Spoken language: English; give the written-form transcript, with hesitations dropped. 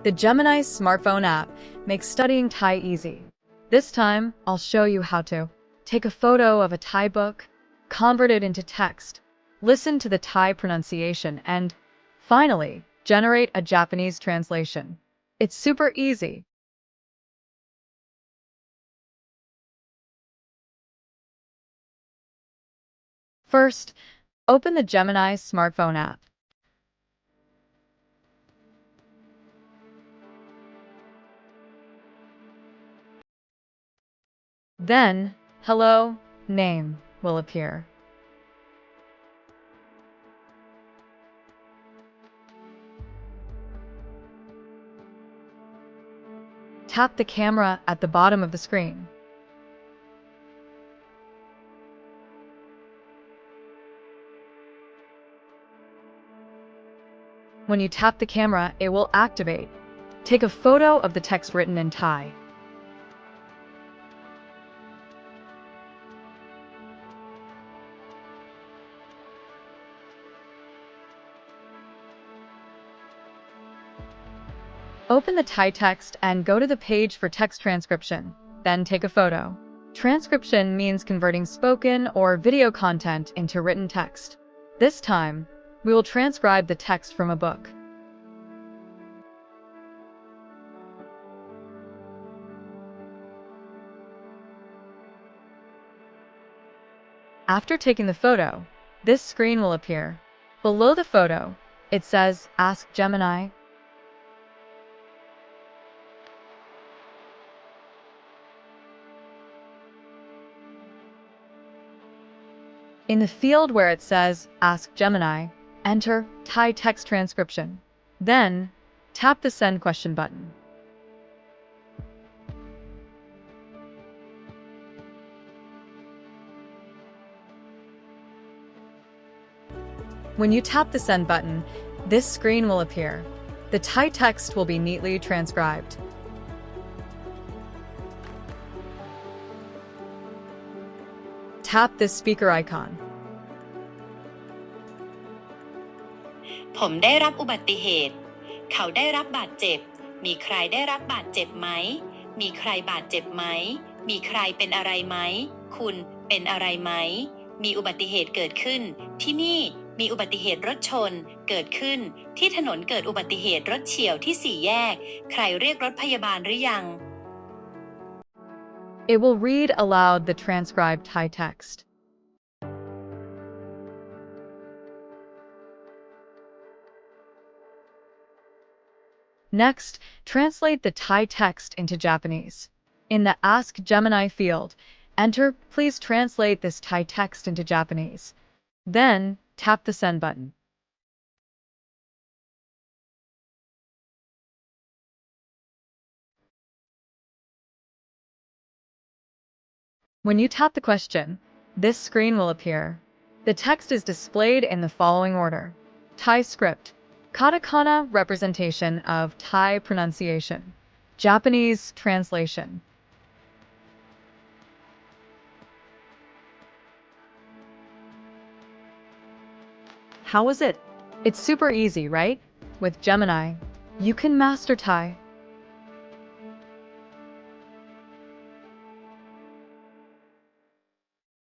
The Gemini smartphone app makes studying Thai easy. This time, I'll show you how to take a photo of a Thai book, convert it into text, listen to the Thai pronunciation, and finally, generate a Japanese translation. It's super easy. First, open the Gemini smartphone app. Then, Hello, Name will appear. Tap the camera at the bottom of the screen. When you tap the camera, it will activate. Take a photo of the text written in Thai. Open the Thai text and go to the page for text transcription. Then take a photo. Transcription means converting spoken or video content into written text. This time, we will transcribe the text from a book. After taking the photo, this screen will appear. Below the photo, it says Ask Gemini. In the field where it says Ask Gemini, enter Thai text transcription. Then, tap the Send Question button. When you tap the Send button, this screen will appear. The Thai text will be neatly transcribed. Tap this speaker icon. ผมได้รับอุบัติเหตุเขาได้รับบาดเจ็บมีใครได้รับบาดเจ็บไหมมีใครบาดเจ็บไหมมีใครเป็นอะไรไหมคุณเป็นอะไรไหมมีอุบัติเหตุเกิดขึ้นที่นี่มีอุบัติเหตุรถชนเกิดขึ้นที่ถนนเกิดอุบัติเหตุรถเฉี่ยวที่สี่แยกใครเรียกรถพยาบาลหรือยัง It will read aloud the transcribed Thai text. Next, translate the Thai text into Japanese. In the Ask Gemini field, enter Please translate this Thai text into Japanese. Then, tap the Send button. When you tap the question, this screen will appear. The text is displayed in the following order. Thai script, katakana representation of Thai pronunciation, Japanese translation. How was it? It's super easy, right? With Gemini, you can master Thai.